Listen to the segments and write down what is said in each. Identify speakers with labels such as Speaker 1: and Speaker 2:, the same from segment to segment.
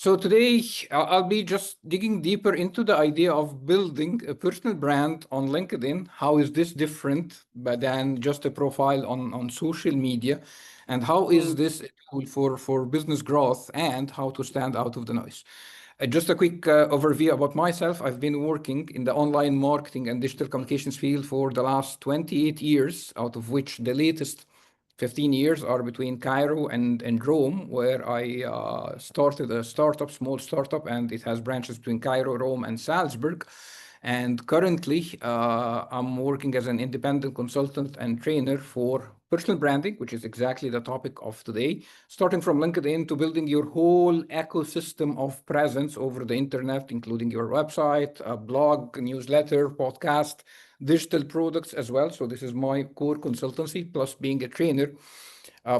Speaker 1: So today I'll be just digging deeper into the idea of building a personal brand on LinkedIn. How is this different than just a profile on social media? And how is
Speaker 2: Mm,
Speaker 1: this a tool for business growth and how to stand out of the noise? Just a quick overview about myself. I've been working in the online marketing and digital communications field for the last 28 years, out of which the latest 15 years are between Cairo and Rome, where I started a startup, small startup, and it has branches between Cairo, Rome, and Salzburg. And currently, I'm working as an independent consultant and trainer for personal branding, which is exactly the topic of today, starting from LinkedIn to building your whole ecosystem of presence over the internet, including your website, a blog, newsletter, podcast, digital products as well. So this is my core consultancy, plus being a trainer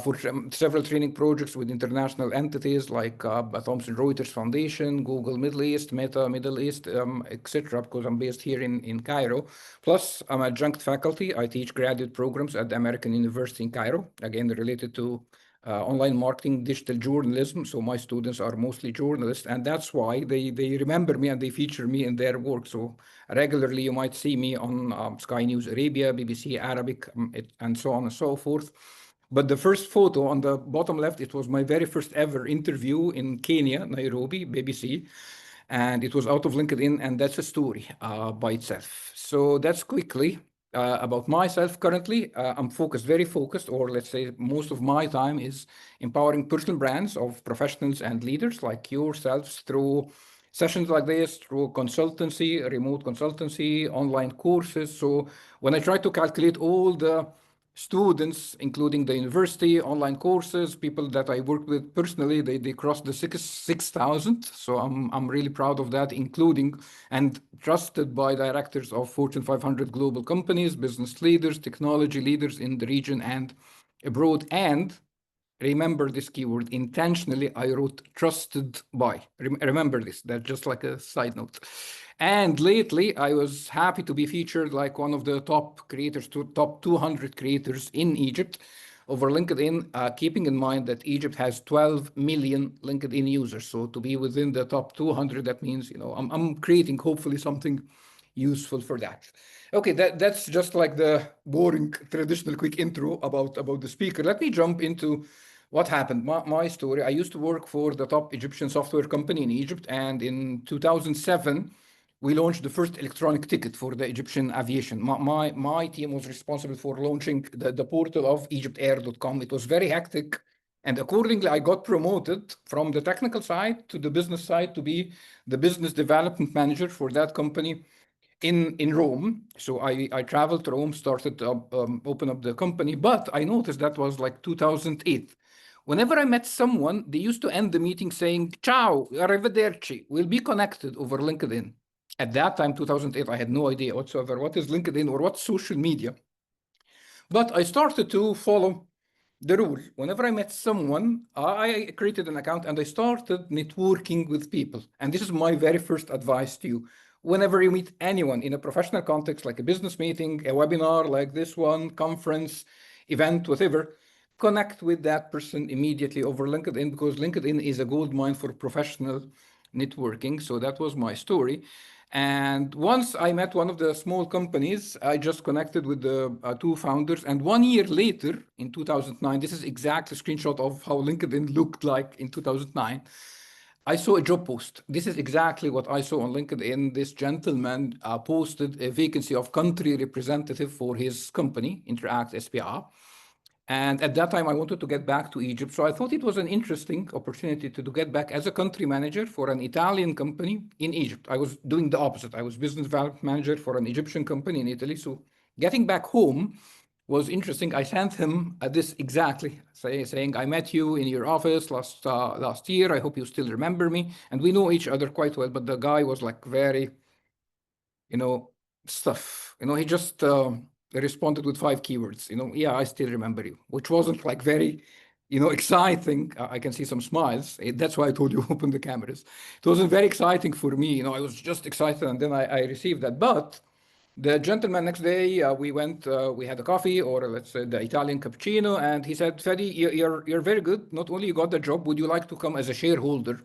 Speaker 1: for several training projects with international entities like Thomson Reuters Foundation, Google Middle East, Meta Middle East, etc. Because I'm based here in Cairo. Plus, I'm adjunct faculty. I teach graduate programs at the American University in Cairo, again related to online marketing, digital journalism. So my students are mostly journalists, and that's why they remember me and they feature me in their work. So regularly, you might see me on Sky News Arabia, BBC Arabic, and so on and so forth. But the first photo on the bottom left, it was my very first ever interview in Kenya, Nairobi, BBC. And it was out of LinkedIn, and that's a story by itself. So that's quickly about myself currently. I'm focused, very focused, or let's say most of my time is empowering personal brands of professionals and leaders like yourselves through sessions like this, through consultancy, remote consultancy, online courses. So when I try to calculate all the students, including the university, online courses, people that I worked with personally, they crossed the 6,000. So I'm really proud of that, including and trusted by directors of Fortune 500 global companies, business leaders, technology leaders in the region and abroad. And remember this keyword intentionally. I wrote trusted by. Remember this. That's just like a side note. And lately, I was happy to be featured like one of the top creators, top 200 creators in Egypt over LinkedIn, keeping in mind that Egypt has 12 million LinkedIn users. So to be within the top 200, that means, I'm creating hopefully something useful for that. Okay, that's just like the boring traditional quick intro about the speaker. Let me jump into what happened. My story. I used to work for the top Egyptian software company in Egypt, and in 2007, we launched the first electronic ticket for the Egyptian aviation. My team was responsible for launching the portal of EgyptAir.com. It was very hectic. And accordingly, I got promoted from the technical side to the business side to be the business development manager for that company in Rome. So I traveled to Rome, started to open up the company, but I noticed that was like 2008. Whenever I met someone, they used to end the meeting saying, "Ciao, arrivederci, we'll be connected over LinkedIn." At that time, 2008, I had no idea whatsoever what is LinkedIn or what's social media. But I started to follow the rule. Whenever I met someone, I created an account and I started networking with people. And this is my very first advice to you. Whenever you meet anyone in a professional context, like a business meeting, a webinar like this one, conference, event, whatever, connect with that person immediately over LinkedIn because LinkedIn is a gold mine for professional networking. So that was my story. And once I met one of the small companies, I just connected with the two founders. And 1 year later, in 2009, this is exactly a screenshot of how LinkedIn looked like in 2009. I saw a job post. This is exactly what I saw on LinkedIn. This gentleman posted a vacancy of country representative for his company, Interact SPA. And at that time, I wanted to get back to Egypt. So I thought it was an interesting opportunity to get back as a country manager for an Italian company in Egypt. I was doing the opposite. I was business development manager for an Egyptian company in Italy. So getting back home was interesting. I sent him this exactly saying, "I met you in your office last year. I hope you still remember me." And we know each other quite well, but the guy was like very you know, stuff. He just responded with 5 keywords. Yeah, I still remember you, which wasn't like very, exciting. I can see some smiles. That's why I told you open the cameras. It wasn't very exciting for me. I was just excited, and then I received that. But the gentleman next day, we had a coffee, or let's say the Italian cappuccino, and he said, "Fady, you're very good. Not only you got the job, would you like to come as a shareholder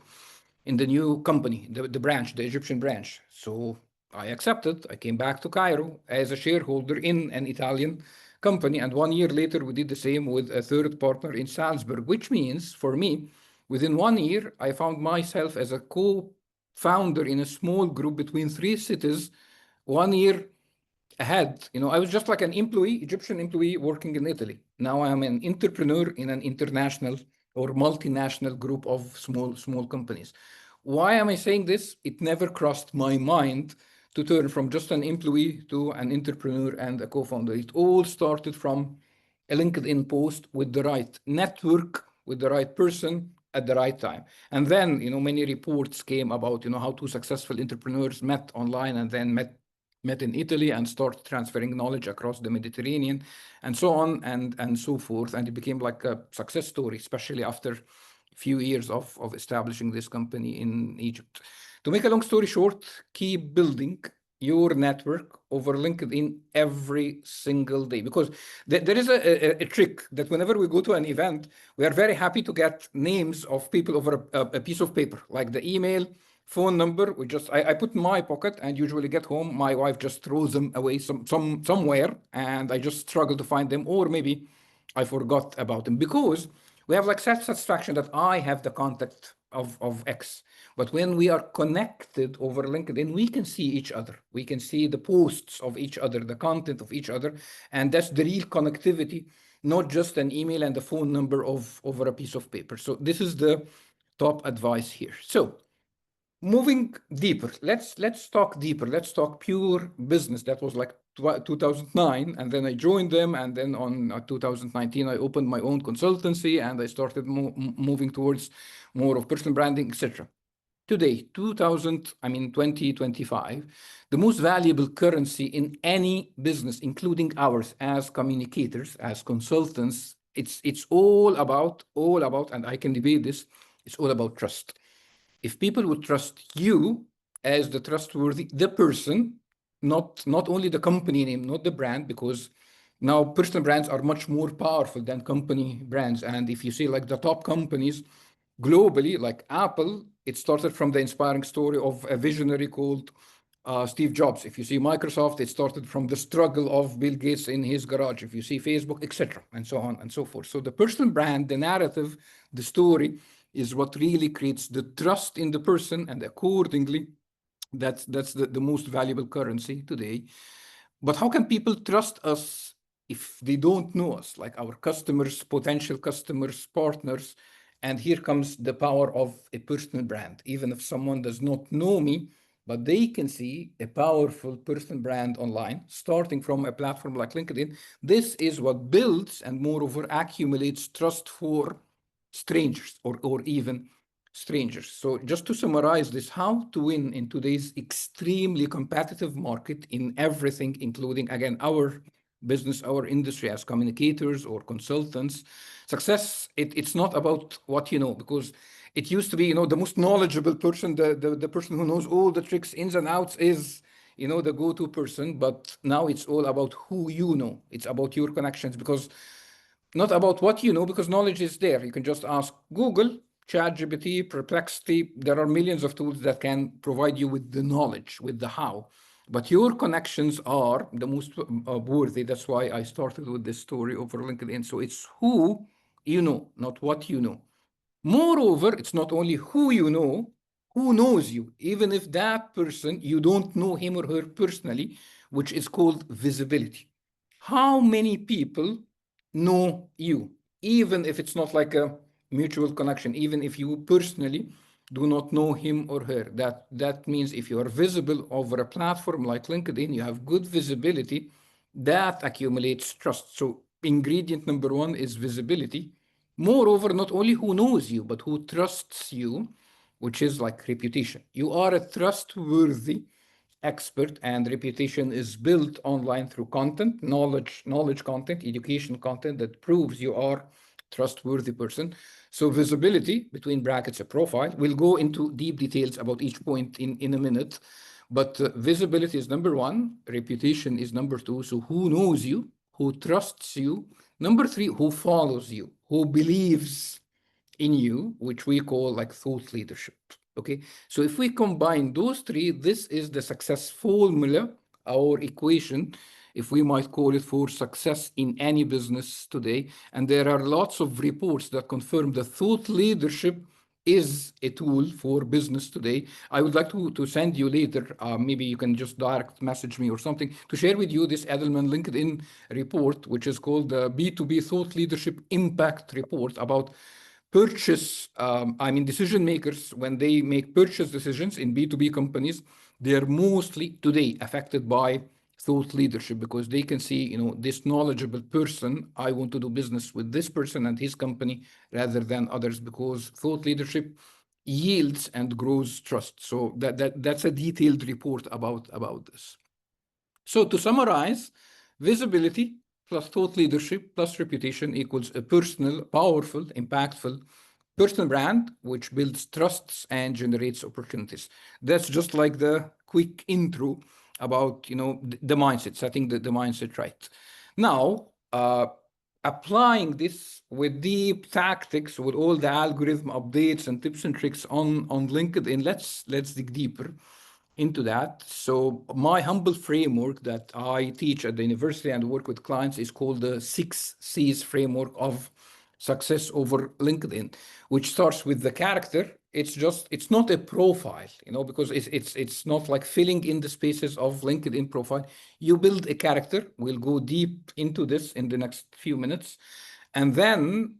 Speaker 1: in the new company, the branch, the Egyptian branch. So I accepted. I came back to Cairo as a shareholder in an Italian company. And 1 year later, we did the same with a third partner in Salzburg, which means for me, within 1 year, I found myself as a co founder in a small group between three cities 1 year ahead. I was just like an employee, Egyptian employee working in Italy. Now I'm an entrepreneur in an international or multinational group of small companies. Why am I saying this? It never crossed my mind to turn from just an employee to an entrepreneur and a co-founder. It all started from a LinkedIn post with the right network, with the right person at the right time. And then, many reports came about, how two successful entrepreneurs met online and then met in Italy and start transferring knowledge across the Mediterranean and so on and so forth. And it became like a success story, especially after a few years of establishing this company in Egypt. To make a long story short, keep building your network over LinkedIn every single day, because there is a trick that whenever we go to an event, we are very happy to get names of people over a piece of paper, like the email, phone number. I put in my pocket, and usually get home, my wife just throws them away somewhere, and I just struggle to find them, or maybe I forgot about them, because we have like self-satisfaction that I have the contact of X. But when we are connected over LinkedIn, we can see each other. We can see the posts of each other, the content of each other. And that's the real connectivity, not just an email and a phone number over a piece of paper. So this is the top advice here. So moving deeper, let's talk deeper. Let's talk pure business. That was like 2009, and then I joined them, and then on 2019 I opened my own consultancy, and I started moving towards more of personal branding, etc. Today, 2025, the most valuable currency in any business, including ours as communicators, as consultants, it's all about, and I can debate this, it's all about trust. If people would trust you as the trustworthy, the person, not only the company name, not the brand, because now personal brands are much more powerful than company brands. And if you see like the top companies globally, like Apple, it started from the inspiring story of a visionary called Steve Jobs. If you see Microsoft, it started from the struggle of Bill Gates in his garage. If you see Facebook, etc., and so on and so forth. So the personal brand, the narrative, the story is what really creates the trust in the person, and accordingly, that's the most valuable currency today. But how can people trust us if they don't know us, like our customers, potential customers, partners? And here comes the power of a personal brand. Even if someone does not know me, but they can see a powerful personal brand online, starting from a platform like LinkedIn. This is what builds and moreover accumulates trust for strangers, or even strangers. So just to summarize this, how to win in today's extremely competitive market in everything, including, again, our business, our industry as communicators or consultants. Success, it's not about what you know, because it used to be, the most knowledgeable person, the person who knows all the tricks, ins and outs, is the go-to person. But now it's all about who you know. It's about your connections, because not about what you know, because knowledge is there. You can just ask Google, ChatGPT, Perplexity. There are millions of tools that can provide you with the knowledge, with the how. But your connections are the most worthy. That's why I started with this story over LinkedIn. So it's who you know, not what you know. Moreover, it's not only who you know, who knows you, even if that person, you don't know him or her personally, which is called visibility. How many people know you, even if it's not like a mutual connection, even if you personally do not know him or her? That means if you are visible over a platform like LinkedIn, you have good visibility, that accumulates trust. So ingredient number one is visibility. Moreover, not only who knows you, but who trusts you, which is like reputation. You are a trustworthy expert, and reputation is built online through content, knowledge content, education content that proves you are trustworthy person. So visibility, between brackets, a profile. We'll go into deep details about each point in a minute. But visibility is number one, reputation is number two. So who knows you, who trusts you. Number three, who follows you, who believes in you, which we call like thought leadership. Okay, so if we combine those three, this is the success formula, our equation, if we might call it, for success in any business today. And there are lots of reports that confirm that thought leadership is a tool for business today. I would like to send you later, maybe you can just direct message me or something, to share with you this Edelman LinkedIn report, which is called the B2B Thought Leadership Impact Report, about purchase, decision makers, when they make purchase decisions in B2B companies, they're mostly today affected by thought leadership, because they can see, this knowledgeable person, I want to do business with this person and his company rather than others, because thought leadership yields and grows trust. So that's a detailed report about this. So to summarize, visibility plus thought leadership plus reputation equals a personal, powerful, impactful personal brand, which builds trusts and generates opportunities. That's just like the quick intro about, the mindset, setting the mindset right. Now, applying this with deep tactics, with all the algorithm updates and tips and tricks on LinkedIn, let's dig deeper into that. So my humble framework that I teach at the university and work with clients is called the 6 C's framework of success over LinkedIn, which starts with the character. It's not a profile, because it's not like filling in the spaces of LinkedIn profile. You build a character. We'll go deep into this in the next few minutes. And then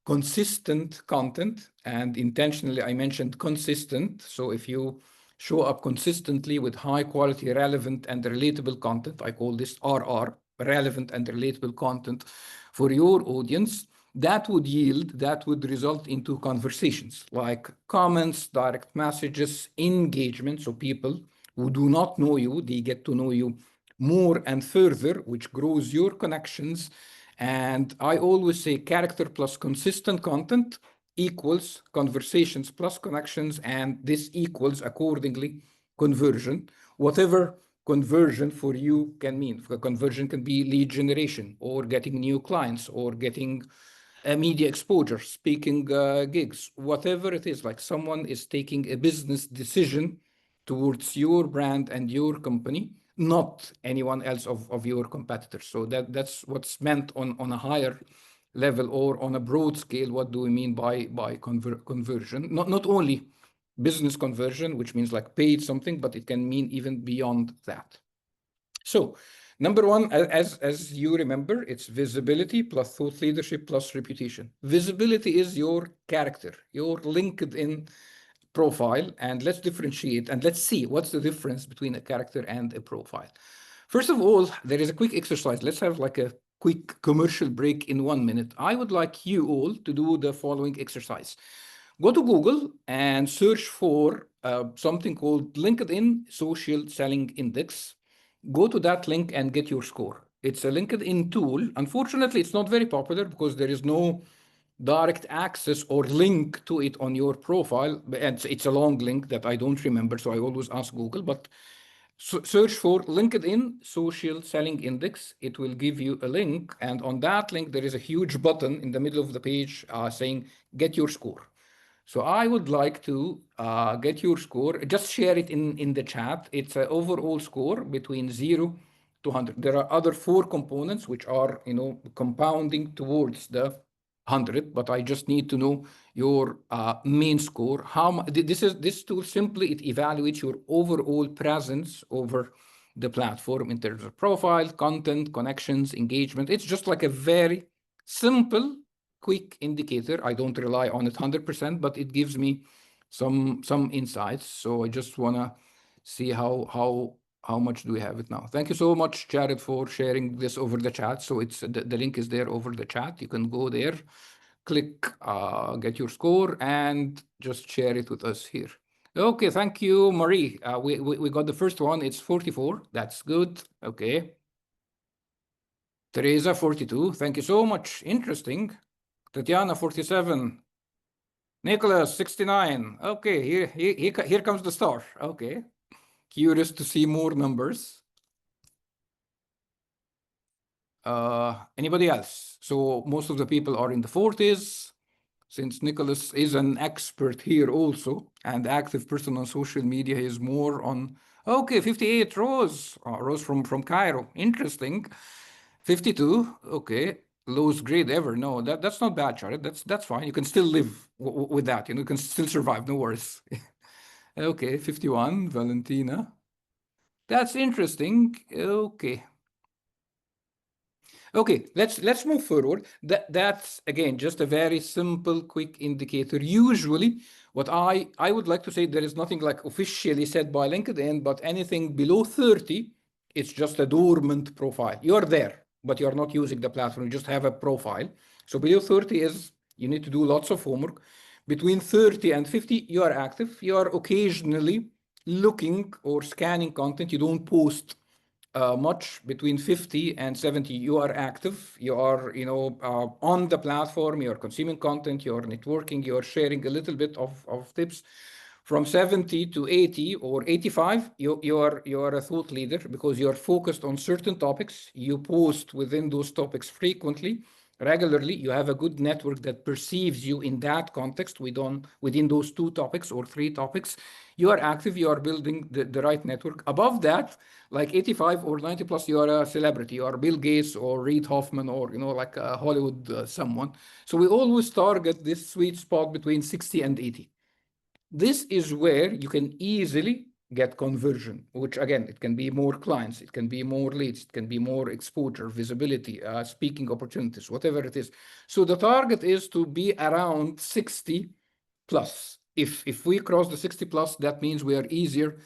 Speaker 1: consistent content, and intentionally I mentioned consistent. So if you show up consistently with high quality, relevant and relatable content, I call this RR, relevant and relatable content for your audience, that would result into conversations like comments, direct messages, engagement. So people who do not know you, they get to know you more and further, which grows your connections. And I always say character plus consistent content equals conversations plus connections, and this equals accordingly conversion, whatever conversion for you can mean. Conversion can be lead generation, or getting new clients, or getting media exposure, speaking gigs, whatever it is. Like someone is taking a business decision towards your brand and your company, not anyone else of your competitors. So that's what's meant on a higher level, or on a broad scale. What do we mean by conversion? Not only business conversion, which means like paid something, but it can mean even beyond that. So number one, as you remember, it's visibility plus thought leadership plus reputation. Visibility is your character, your LinkedIn profile, and let's differentiate and let's see what's the difference between a character and a profile. First of all, there is a quick exercise. Let's have like a quick commercial break in 1 minute. I would like you all to do the following exercise. Go to Google and search for something called LinkedIn Social Selling Index. Go to that link and get your score. It's a LinkedIn tool. Unfortunately, it's not very popular because there is no direct access or link to it on your profile. It's a long link that I don't remember, so I always ask Google. But search for LinkedIn Social Selling Index. It will give you a link, and on that link, there is a huge button in the middle of the page saying "Get your score." So I would like to get your score. Just share it in the chat. It's an overall score between 0 to 100. There are other 4 components which are, compounding towards the 100, but I just need to know your main score. This tool simply, it evaluates your overall presence over the platform in terms of profile, content, connections, engagement. It's just like a very simple, quick indicator. I don't rely on it 100%, but it gives me some insights. So I just want to see how much do we have it now. Thank you so much, Jared, for sharing this over the chat. So it's the link is there over the chat. You can go there, click get your score, and just share it with us here. Okay, thank you, Marie. We got the first one. It's 44. That's good. Okay. Teresa, 42. Thank you so much. Interesting. Tatiana, 47. Nicholas, 69. Okay, here comes the star. Okay. Curious to see more numbers. Anybody else? So most of the people are in the 40s. since Nicholas is an expert here also and active person on social media, he is more on, okay, 58, Rose from Cairo. Interesting. 52, okay. Lowest grade ever. No, that's not bad, Jared. That's fine. You can still live with that. You can still survive. No worries. Okay, 51, Valentina. That's interesting. Okay. Okay, let's move forward. That's again just a very simple, quick indicator. Usually, what I would like to say, there is nothing like officially said by LinkedIn, but anything below 30, it's just a dormant profile. You're there, but you're not using the platform. You just have a profile. So below 30 is you need to do lots of homework. Between 30 and 50, you are active. You are occasionally looking or scanning content. You don't post much. Between 50 and 70, you are active. You are, on the platform. You are consuming content. You are networking. You are sharing a little bit of tips. From 70 to 80 or 85, you are a thought leader because you are focused on certain topics. You post within those topics frequently, regularly. You have a good network that perceives you in that context within those two topics or three topics. You are active. You are building the right network. Above that, like 85 or 90 plus, you are a celebrity. You are Bill Gates or Reid Hoffman or like a Hollywood someone. So we always target this sweet spot between 60 and 80. This is where you can easily get conversion, which again, it can be more clients, it can be more leads, it can be more exposure, visibility, speaking opportunities, whatever it is. So the target is to be around 60 plus. If we cross the 60 plus, that means we are easier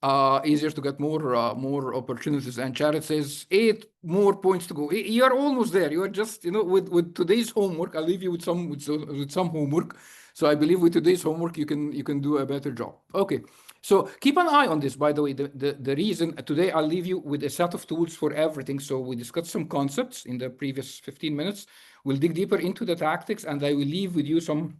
Speaker 1: to get more opportunities. And Jared says 8 more points to go. You're almost there. You are just, with today's homework. I'll leave you with some homework. So I believe with today's homework you can do a better job. Okay. So keep an eye on this. By the way, the reason today I'll leave you with a set of tools for everything. So we discussed some concepts in the previous 15 minutes. We'll dig deeper into the tactics, and I will leave with you some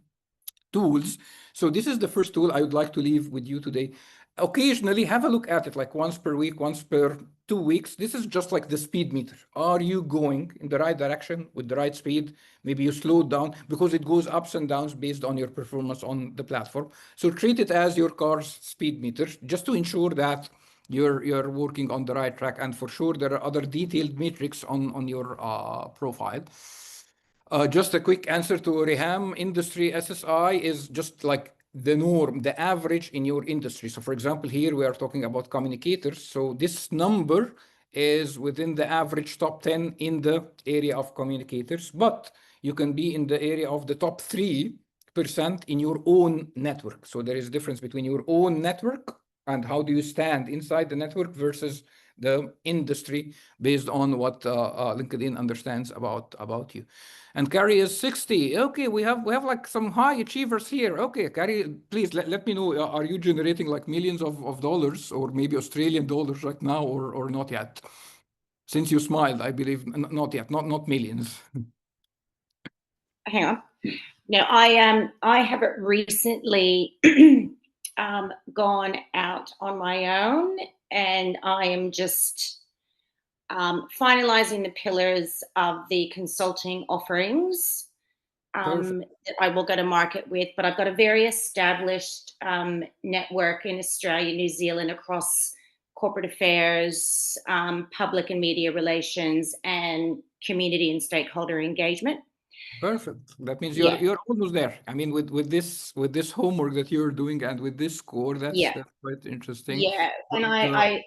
Speaker 1: tools. So this is the first tool I would like to leave with you today. Occasionally have a look at it, like once per week, once per 2 weeks. This is just like the speed meter. Are you going in the right direction with the right speed? Maybe you slowed down because it goes ups and downs based on your performance on the platform. So treat it as your car's speed meter, just to ensure that you're working on the right track. And for sure, there are other detailed metrics on your profile. Just a quick answer to Reham. Industry SSI is just like the norm, the average in your industry. So for example, here we are talking about communicators. So this number is within the average top 10 in the area of communicators, but you can be in the area of the top 3% in your own network. So there is a difference between your own network and how do you stand inside the network versus the industry based on what LinkedIn understands about you. And Carrie is 60. Okay, we have like some high achievers here. Okay, Carrie, please let me know. Are you generating like millions of dollars or maybe Australian dollars right now or not yet? Since you smiled, I believe not yet, not millions.
Speaker 2: Hang on. Now, I have recently gone out on my own, and I am just finalizing the pillars of the consulting offerings
Speaker 1: Perfect.
Speaker 2: that I will go to market with. But I've got a very established network in Australia, New Zealand, across corporate affairs, public and media relations, and community and stakeholder engagement.
Speaker 1: Perfect. That means you're
Speaker 2: Yeah,
Speaker 1: you're almost there. I mean, with this homework that you're doing and with this score, that's
Speaker 2: yeah,
Speaker 1: that's quite interesting.
Speaker 2: yeah. And
Speaker 1: But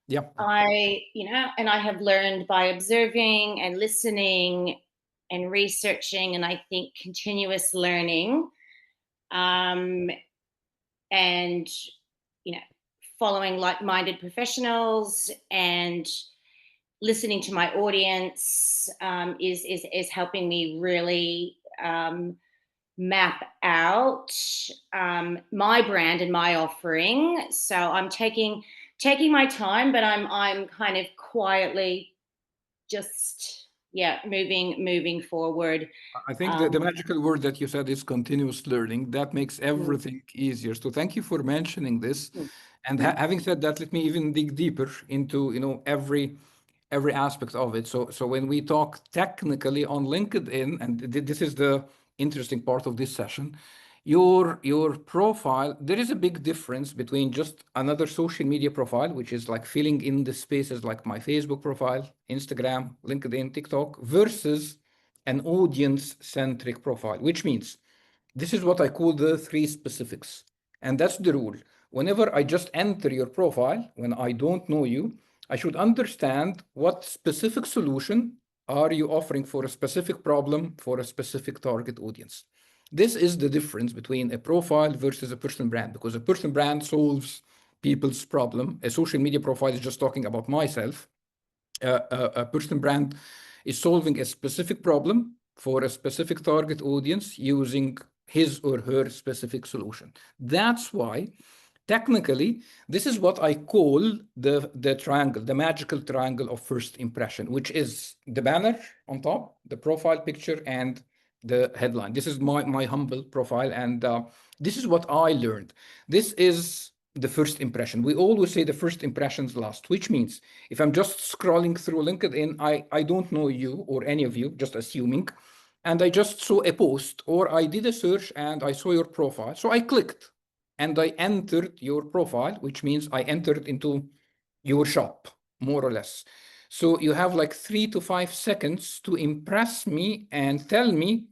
Speaker 1: yeah,
Speaker 2: and I have learned by observing and listening and researching, and I think continuous learning, um, and you know, following like-minded professionals and listening to my audience is helping me really map out my brand and my offering. So I'm taking my time, but I'm kind of quietly just moving forward.
Speaker 1: I think the
Speaker 2: Um,
Speaker 1: magical word that you said is continuous learning. That makes
Speaker 2: mm,
Speaker 1: everything easier. So thank you for mentioning this.
Speaker 2: mm,
Speaker 1: And
Speaker 2: mm.
Speaker 1: having said that, let me even dig deeper into, every aspect of it. So when we talk technically on LinkedIn, and this is the interesting part of this session. Your profile, there is a big difference between just another social media profile, which is like filling in the spaces like my Facebook profile, Instagram, LinkedIn, TikTok, versus an audience-centric profile, which means this is what I call the three specifics. And that's the rule. Whenever I just enter your profile, when I don't know you, I should understand what specific solution are you offering for a specific problem for a specific target audience. This is the difference between a profile versus a personal brand, because a personal brand solves people's problem. A social media profile is just talking about myself. A personal brand is solving a specific problem for a specific target audience using his or her specific solution. That's why technically this is what I call the triangle, the magical triangle of first impression, which is the banner on top, the profile picture, and the headline. This is my humble profile, and this is what I learned. This is the first impression. We always say the first impressions last, which means if I'm just scrolling through LinkedIn, I don't know you or any of you, just assuming, and I just saw a post or I did a search and I saw your profile. So I clicked and I entered your profile, which means I entered into your shop, more or less. So you have like 3 to 5 seconds to impress me and tell me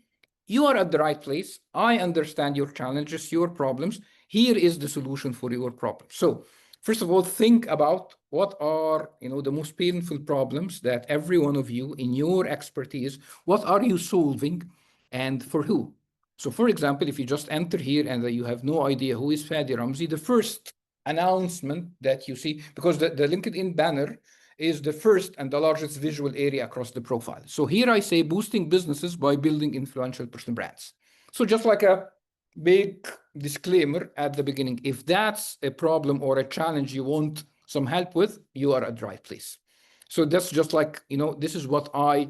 Speaker 1: you are at the right place. I understand your challenges, your problems. Here is the solution for your problem. So first of all, think about what are the most painful problems that every one of you in your expertise, what are you solving and for who? So for example, if you just enter here and you have no idea who is Fady Ramzy, the first announcement that you see, because the LinkedIn banner is the first and the largest visual area across the profile. So here I say boosting businesses by building influential personal brands. So just like a big disclaimer at the beginning, if that's a problem or a challenge you want some help with, you are at the right place. So that's just like, this is what I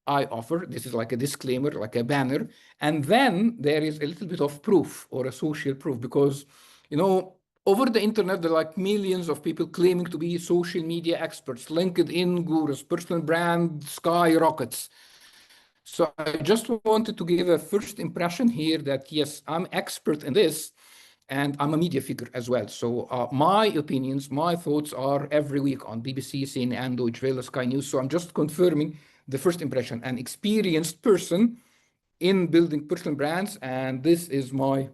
Speaker 1: offer. This is like a disclaimer, like a banner. And then there is a little bit of proof or a social proof because, over the internet, there are like millions of people claiming to be social media experts, LinkedIn gurus, personal brand skyrockets. So I just wanted to give a first impression here that yes, I'm expert in this and I'm a media figure as well. So my opinions, my thoughts are every week on BBC, CNN, Deutsche Welle, Sky News. So I'm just confirming the first impression, an experienced person in building personal brands. And this is my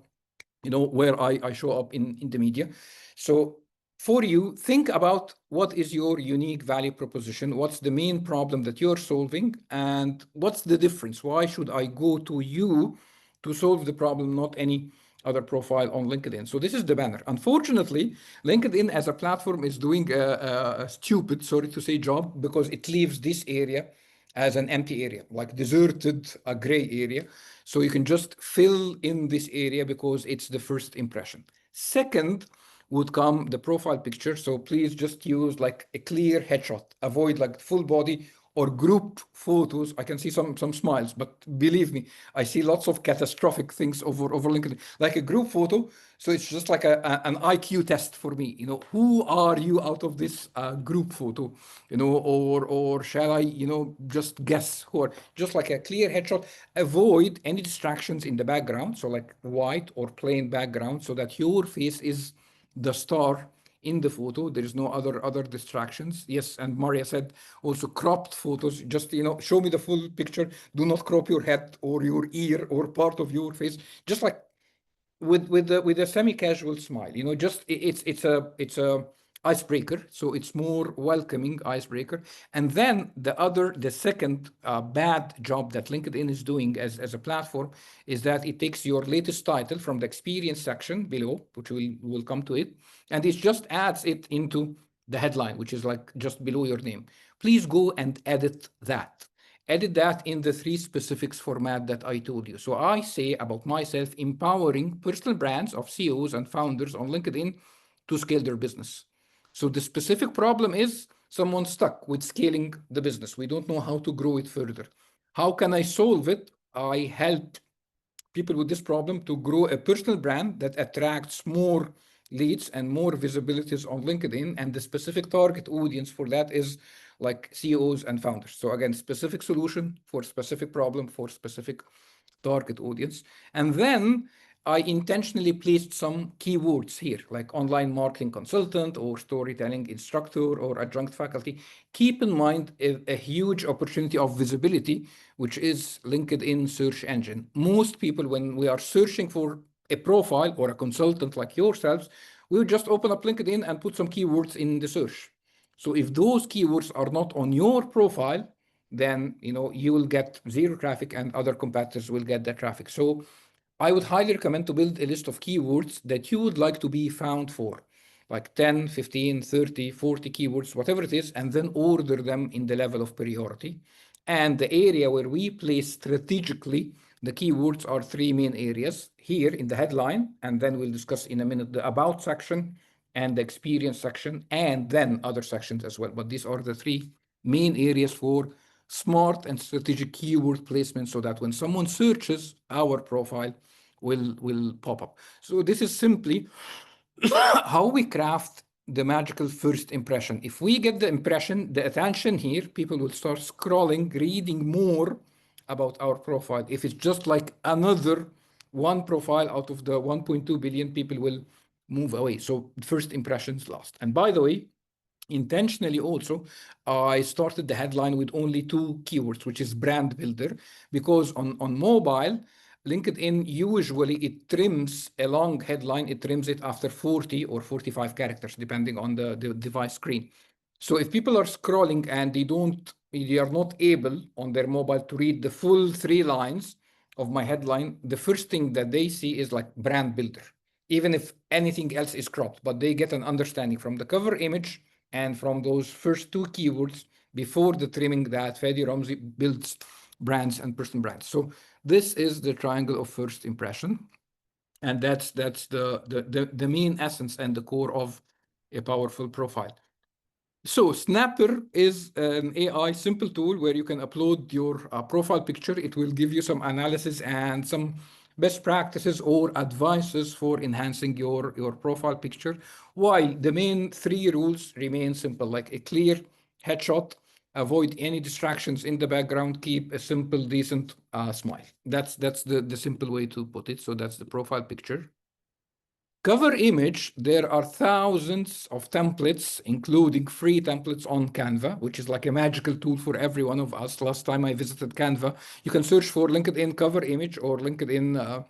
Speaker 1: where I show up in the media. So for you, think about what is your unique value proposition, what's the main problem that you're solving, and what's the difference? Why should I go to you to solve the problem, not any other profile on LinkedIn? So this is the banner. Unfortunately, LinkedIn as a platform is doing a stupid, sorry to say, job because it leaves this area as an empty area, like deserted, a gray area. So you can just fill in this area because it's the first impression. Second would come the profile picture. So please just use like a clear headshot. Avoid like full body or group photos. I can see some smiles, but believe me, I see lots of catastrophic things over LinkedIn. Like a group photo, so it's just like an IQ test for me. Who are you out of this group photo? Or shall I just guess who are? Just like a clear headshot. Avoid any distractions in the background, so like white or plain background, so that your face is the star in the photo. There is no other distractions. Yes, and Maria said also cropped photos. Just show me the full picture. Do not crop your head or your ear or part of your face. Just like with a semi-casual smile. Just it's a icebreaker, so it's more welcoming icebreaker. And then the second bad job that LinkedIn is doing as a platform is that it takes your latest title from the experience section below, which we'll come to it, and it just adds it into the headline, which is like just below your name. Please go and edit that in the three specifics format that I told you. So I say about myself, empowering personal brands of CEOs and founders on LinkedIn to scale their business. So the specific problem is someone stuck with scaling the business. We don't know how to grow it further. How can I solve it? I help people with this problem to grow a personal brand that attracts more leads and more visibilities on LinkedIn. And the specific target audience for that is like CEOs and founders. So again, specific solution for specific problem for specific target audience. And then I intentionally placed some keywords here, like online marketing consultant or storytelling instructor or adjunct faculty. Keep in mind a huge opportunity of visibility, which is LinkedIn search engine. Most people, when we are searching for a profile or a consultant like yourselves, we'll just open up LinkedIn and put some keywords in the search. So if those keywords are not on your profile, then you will get zero traffic and other competitors will get that traffic. So I would highly recommend to build a list of keywords that you would like to be found for, like 10, 15, 30, 40 keywords, whatever it is, and then order them in the level of priority. And the area where we place strategically the keywords are three main areas here in the headline, and then we'll discuss in a minute the about section and the experience section, and then other sections as well. But these are the three main areas for smart and strategic keyword placement so that when someone searches, our profile will pop up. So this is simply how we craft the magical first impression. If we get the impression, the attention here, people will start scrolling, reading more about our profile. If it's just like another one profile out of the 1.2 billion, people will move away. So first impressions last. And by the way, intentionally also, I started the headline with only two keywords, which is brand builder, because on mobile, LinkedIn usually it trims a long headline, it trims it after 40 or 45 characters, depending on the device screen. So if people are scrolling and they are not able on their mobile to read the full 3 lines of my headline, the first thing that they see is like brand builder, even if anything else is cropped, but they get an understanding from the cover image and from those first two keywords before the trimming that Fady Ramzy builds brands and personal brands. So this is the triangle of first impression. And that's the main essence and the core of a powerful profile. So Snapper is an AI simple tool where you can upload your profile picture. It will give you some analysis and some best practices or advices for enhancing your profile picture, while the main three rules remain simple, like a clear headshot, avoid any distractions in the background, keep a simple, decent smile. That's the simple way to put it. So that's the profile picture. Cover image, there are thousands of templates, including free templates on Canva, which is like a magical tool for every one of us. Last time I visited Canva, you can search for LinkedIn cover image or LinkedIn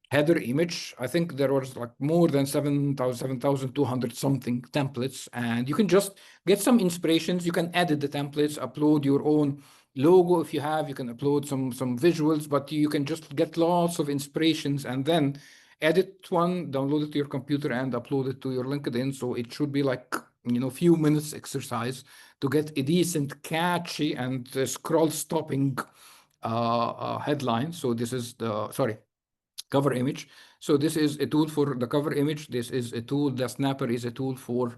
Speaker 1: header image. I think there was like more than 7,200 something templates, and you can just get some inspirations. You can edit the templates, upload your own logo if you have. You can upload some visuals, but you can just get lots of inspirations and then edit one, download it to your computer, and upload it to your LinkedIn. So it should be like few minutes exercise to get a decent, catchy, and scroll stopping headline. So this is the cover image. So this is a tool for the cover image. This is a tool, the Snapper is a tool for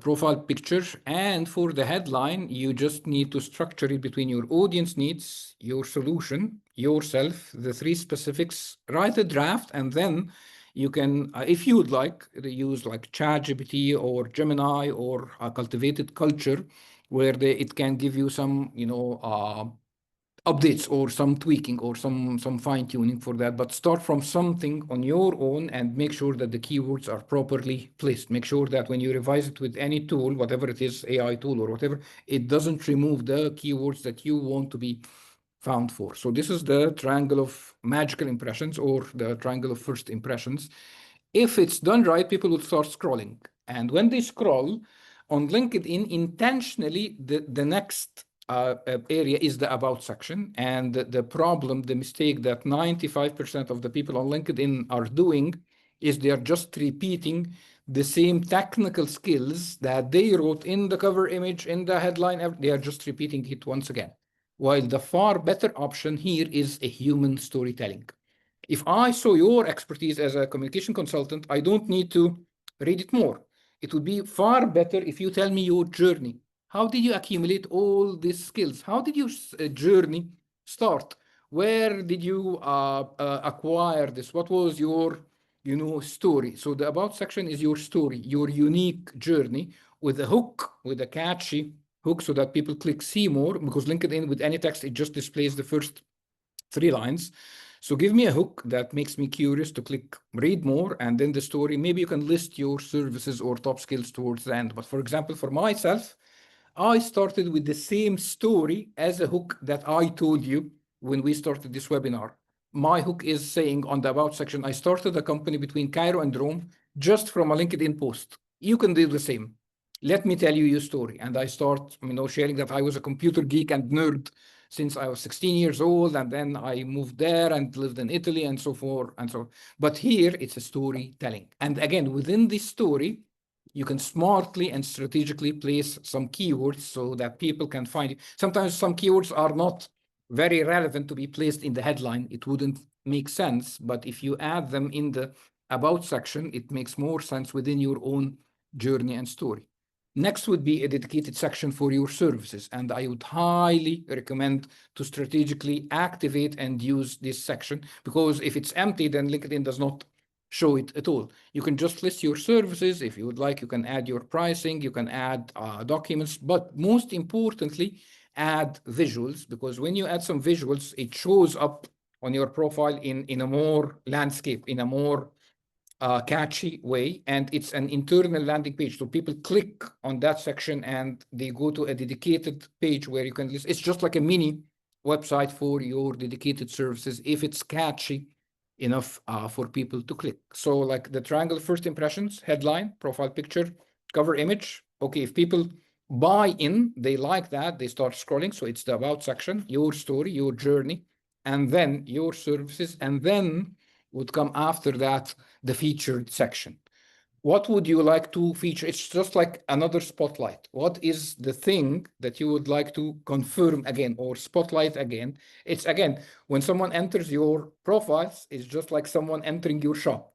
Speaker 1: profile picture. And for the headline, you just need to structure it between your audience needs, your solution, yourself, the three specifics, write a draft, and then you can, if you would like, use like ChatGPT or Gemini or a cultivated culture, where it can give you some, updates or some tweaking or some fine tuning for that. But start from something on your own and make sure that the keywords are properly placed. Make sure that when you revise it with any tool, whatever it is, AI tool or whatever, it doesn't remove the keywords that you want to be found for. So this is the triangle of magical impressions or the triangle of first impressions. If it's done right, people will start scrolling. And when they scroll on LinkedIn, intentionally, the next area is the about section. And the problem, the mistake that 95% of the people on LinkedIn are doing is they are just repeating the same technical skills that they wrote in the cover image, in the headline. They are just repeating it once again. While the far better option here is a human storytelling. If I saw your expertise as a communication consultant, I don't need to read it more. It would be far better if you tell me your journey. How did you accumulate all these skills? How did your journey start? Where did you acquire this? What was your, story? So the about section is your story, your unique journey with a hook, with a catchy hook, so that people click see more. Because LinkedIn with any text, it just displays the first 3 lines. So give me a hook that makes me curious to click read more, and then the story. Maybe you can list your services or top skills towards the end. But for example, for myself, I started with the same story as a hook that I told you when we started this webinar. My hook is saying on the About section, I started a company between Cairo and Rome just from a LinkedIn post. You can do the same. Let me tell you your story. And I start, sharing that I was a computer geek and nerd since I was 16 years old. And then I moved there and lived in Italy and so forth and so on. But here it's a storytelling. And again, within this story, you can smartly and strategically place some keywords so that people can find you. Sometimes some keywords are not very relevant to be placed in the headline. It wouldn't make sense, but if you add them in the About section, it makes more sense within your own journey and story. Next would be a dedicated section for your services, and I would highly recommend to strategically activate and use this section, because if it's empty, then LinkedIn does not show it at all. You can just list your services. If you would like, you can add your pricing, you can add documents, but most importantly, add visuals, because when you add some visuals, it shows up on your profile in a more landscape, in a more catchy way, and it's an internal landing page. So people click on that section and they go to a dedicated page where you can list. It's just like a mini website for your dedicated services if it's catchy enough for people to click. So like the triangle first impressions, headline, profile picture, cover image. Okay, if people buy in, they like that, they start scrolling. So it's the About section, your story, your journey, and then your services, and then would come after that the featured section. What would you like to feature? It's just like another spotlight. What is the thing that you would like to confirm again or spotlight again? It's again, when someone enters your profiles, it's just like someone entering your shop.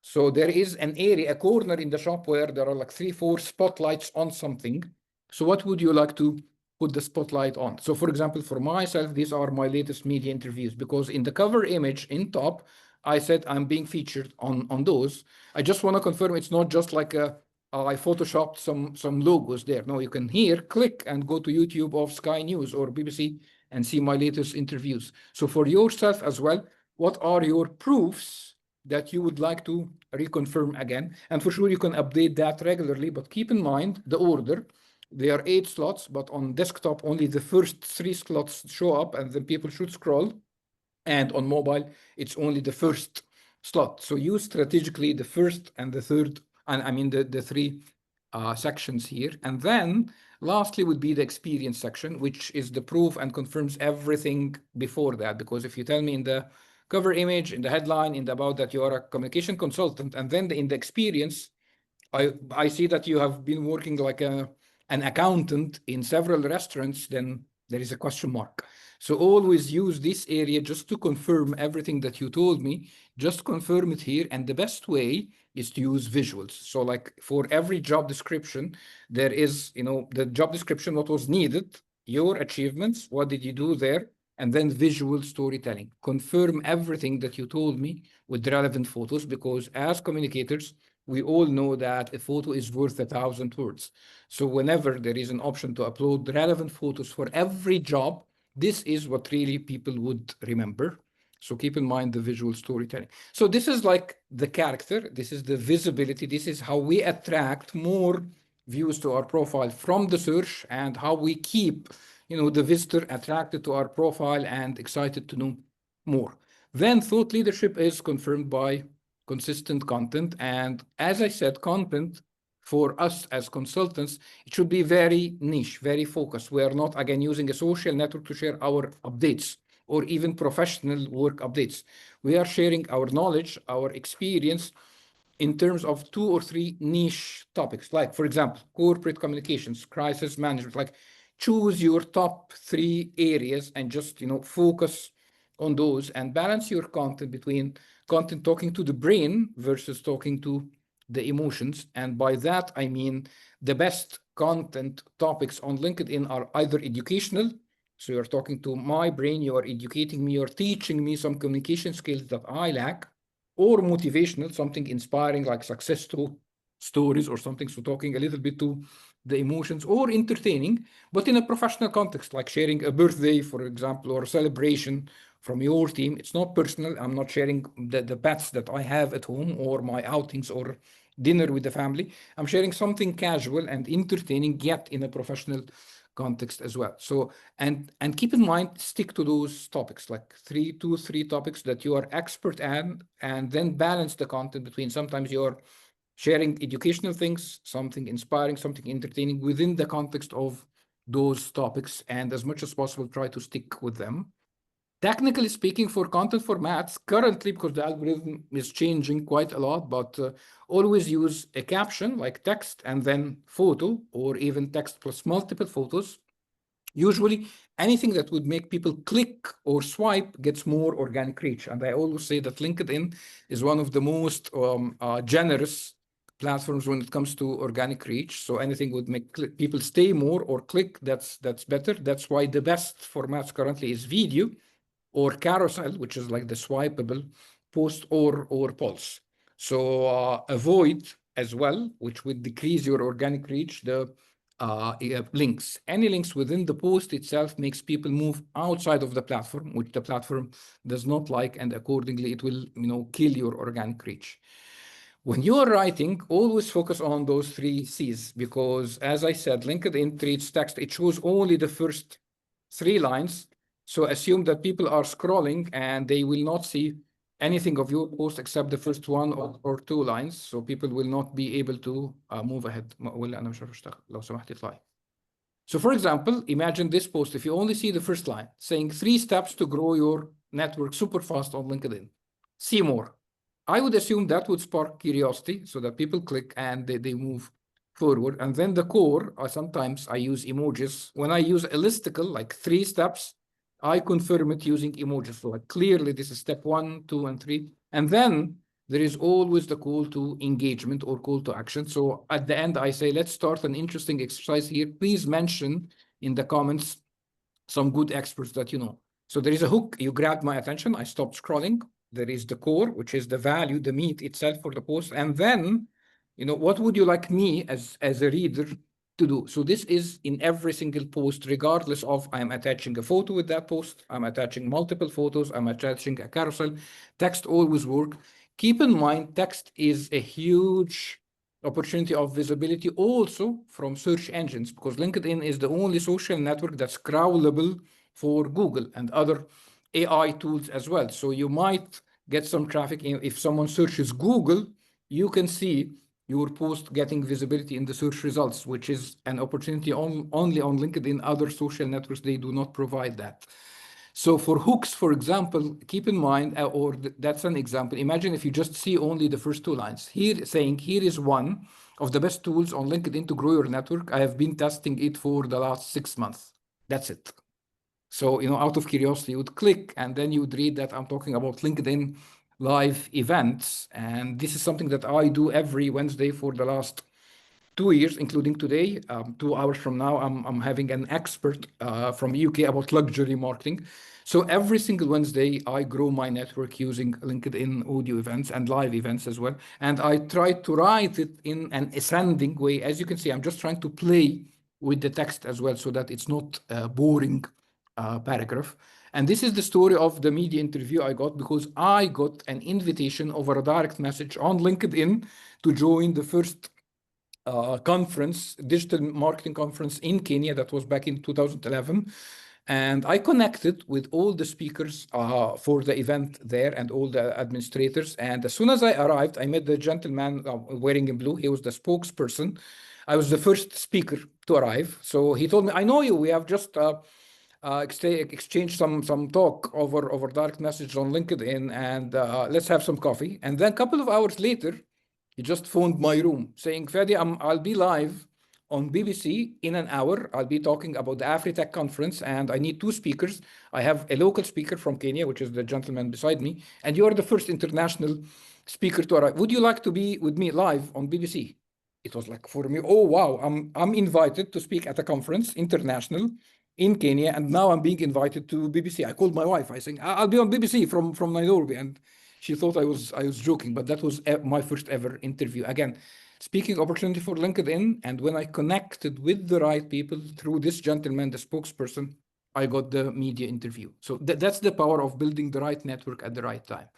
Speaker 1: So there is an area, a corner in the shop where there are like 3, 4 spotlights on something. So what would you like to put the spotlight on? So for example, for myself, these are my latest media interviews, because in the cover image in top, I said I'm being featured on those. I just want to confirm it's not just like I photoshopped some logos there. No, you can here click and go to YouTube of Sky News or BBC and see my latest interviews. So for yourself as well, what are your proofs that you would like to reconfirm again? And for sure, you can update that regularly, but keep in mind the order. There are 8 slots, but on desktop, only the first 3 slots show up, and then people should scroll. And on mobile, it's only the first slot. So use strategically the first and the third, and I mean the 3 sections here. And then lastly would be the experience section, which is the proof and confirms everything before that. Because if you tell me in the cover image, in the headline, in the about that you are a communication consultant, and then in the experience, I see that you have been working like an accountant in several restaurants, then there is a question mark. So always use this area just to confirm everything that you told me. Just confirm it here. And the best way is to use visuals. So like for every job description, there is, the job description, what was needed, your achievements, what did you do there, and then visual storytelling. Confirm everything that you told me with relevant photos, because as communicators, we all know that a photo is worth 1,000 words. So whenever there is an option to upload relevant photos for every job, this is what really people would remember. So keep in mind the visual storytelling. So this is like the character, this is the visibility, this is how we attract more views to our profile from the search, and how we keep, the visitor attracted to our profile and excited to know more. Then thought leadership is confirmed by consistent content. And as I said, content for us as consultants, it should be very niche, very focused. We are not, again, using a social network to share our updates or even professional work updates. We are sharing our knowledge, our experience in terms of 2 or 3 niche topics, like, for example, corporate communications, crisis management. Like, choose your top 3 areas and just, focus on those, and balance your content between content talking to the brain versus talking to the emotions. And by that, I mean the best content topics on LinkedIn are either educational. So you're talking to my brain, you are educating me, you're teaching me some communication skills that I lack, or motivational, something inspiring like success stories or something. So talking a little bit to the emotions, or entertaining, but in a professional context, like sharing a birthday, for example, or a celebration from your team. It's not personal. I'm not sharing the pets that I have at home or my outings or dinner with the family. I'm sharing something casual and entertaining, yet in a professional context as well. So, and keep in mind, stick to those topics, like three topics that you are expert at, and then balance the content between. Sometimes you're sharing educational things, something inspiring, something entertaining within the context of those topics, and as much as possible, try to stick with them. Technically speaking, for content formats, currently, because the algorithm is changing quite a lot, but always use a caption like text and then photo, or even text plus multiple photos. Usually, anything that would make people click or swipe gets more organic reach. And I always say that LinkedIn is one of the most generous platforms when it comes to organic reach. So anything would make people stay more or click, that's better. That's why the best formats currently is video or carousel, which is like the swipeable post or pulse. So avoid as well, which would decrease your organic reach, the links. Any links within the post itself makes people move outside of the platform, which the platform does not like, and accordingly, it will kill your organic reach. When you are writing, always focus on those three C's, because as I said, LinkedIn treats text, it shows only the first three lines. So assume that people are scrolling and they will not see anything of your post except the first one or two lines. So people will not be able to move ahead. ولا أنا مش عارف أشتغل. لو سمحت اطلعي. So for example, imagine this post, if you only see the first line saying 3 steps to grow your network super fast on LinkedIn. See more. I would assume that would spark curiosity so that people click and they move forward. And then the core, sometimes I use emojis. When I use a listicle, like 3 steps, I confirm it using emojis. So like clearly this is step 1, 2, and 3. And then there is always the call to engagement or call to action. So at the end, I say, let's start an interesting exercise here. Please mention in the comments some good experts that you know. So there is a hook. You grabbed my attention. I stopped scrolling. There is the core, which is the value, the meat itself for the post. And then, what would you like me as a reader to do? So this is in every single post, regardless of I'm attaching a photo with that post, I'm attaching multiple photos, I'm attaching a carousel. Text always work. Keep in mind, text is a huge opportunity of visibility also from search engines, because LinkedIn is the only social network that's crawlable for Google and other AI tools as well. So you might get some traffic. If someone searches Google, you can see your post getting visibility in the search results, which is an opportunity only on LinkedIn. Other social networks, they do not provide that. So for hooks, for example, keep in mind, that's an example. Imagine if you just see only the first two lines. Here saying, here is one of the best tools on LinkedIn to grow your network. I have been testing it for the last 6 months. That's it. So, out of curiosity, you would click and then you would read that I'm talking about LinkedIn live events. And this is something that I do every Wednesday for the last 2 years, including today. 2 hours from now, I'm having an expert from UK about luxury marketing. So every single Wednesday, I grow my network using LinkedIn audio events and live events as well. And I try to write it in an ascending way. As you can see, I'm just trying to play with the text as well so that it's not a boring paragraph. And this is the story of the media interview I got, because I got an invitation over a direct message on LinkedIn to join the first conference, digital marketing conference in Kenya. That was back in 2011. And I connected with all the speakers for the event there and all the administrators. And as soon as I arrived, I met the gentleman wearing in blue. He was the spokesperson. I was the first speaker to arrive. So he told me, I know you. We have just exchanged some talk over direct message on LinkedIn, and let's have some coffee. And then a couple of hours later, he just phoned my room saying, Fady, I'll be live on BBC in an hour. I'll be talking about the AfriTech conference, and I need two speakers. I have a local speaker from Kenya, which is the gentleman beside me, and you are the first international speaker to arrive. Would you like to be with me live on BBC? It was like for me, oh wow, I'm invited to speak at a conference, international, in Kenya, and now I'm being invited to BBC. I called my wife. I said, I'll be on BBC from Nairobi, and she thought I was joking, but that was my first ever interview. Again, speaking opportunity for LinkedIn, and when I connected with the right people through this gentleman, the spokesperson, I got the media interview. So that's the power of building the right network at the right time.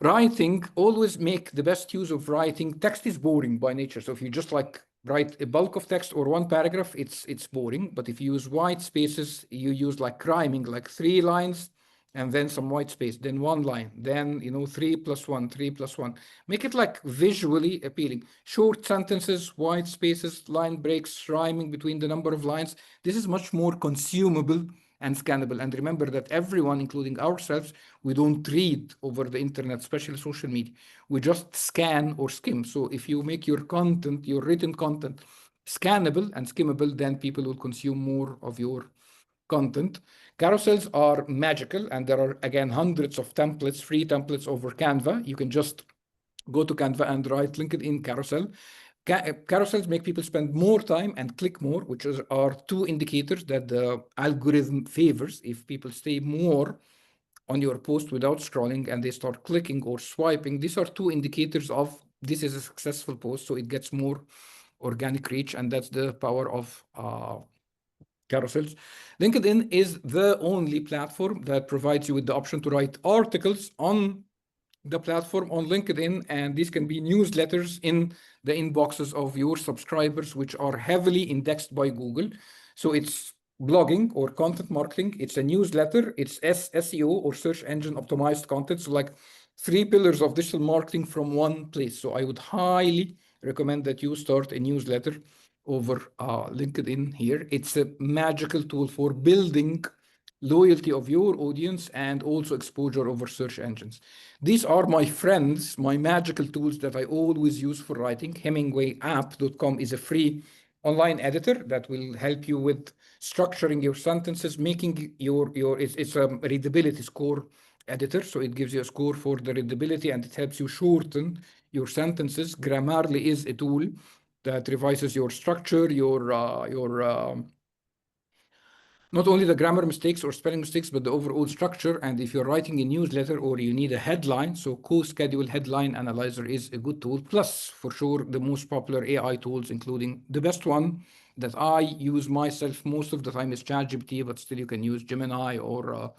Speaker 1: Writing, always make the best use of writing. Text is boring by nature. So if you just like write a bulk of text or one paragraph, it's boring. But if you use white spaces, you use like rhyming, like 3 lines and then some white space, then 1 line, then 3 plus 1, 3 plus 1. Make it like visually appealing. Short sentences, white spaces, line breaks, rhyming between the number of lines. This is much more consumable and scannable. And remember that everyone, including ourselves, we don't read over the internet, especially social media. We just scan or skim. So if you make your content, your written content, scannable and skimmable, then people will consume more of your content. Carousels are magical, and there are, again, hundreds of templates, free templates over Canva. You can just go to Canva and write LinkedIn carousel. Carousels make people spend more time and click more, which are two indicators that the algorithm favors. If people stay more on your post without scrolling and they start clicking or swiping, these are two indicators of this is a successful post. So it gets more organic reach, and that's the power of carousels. LinkedIn is the only platform that provides you with the option to write articles on the platform on LinkedIn, and these can be newsletters in the inboxes of your subscribers, which are heavily indexed by Google. So it's blogging or content marketing, it's a newsletter, it's SEO or search engine optimized content. So like 3 pillars of digital marketing from one place. So I would highly recommend that you start a newsletter over LinkedIn here. It's a magical tool for building loyalty of your audience and also exposure over search engines. These are my friends, my magical tools that I always use for writing. HemingwayApp.com is a free online editor that will help you with structuring your sentences, making it's a readability score editor. So it gives you a score for the readability and it helps you shorten your sentences. Grammarly is a tool that revises your structure, not only the grammar mistakes or spelling mistakes, but the overall structure. And if you're writing a newsletter or you need a headline, so co-schedule headline analyzer is a good tool. Plus, for sure, the most popular AI tools, including the best one that I use myself most of the time is ChatGPT, but still you can use Gemini or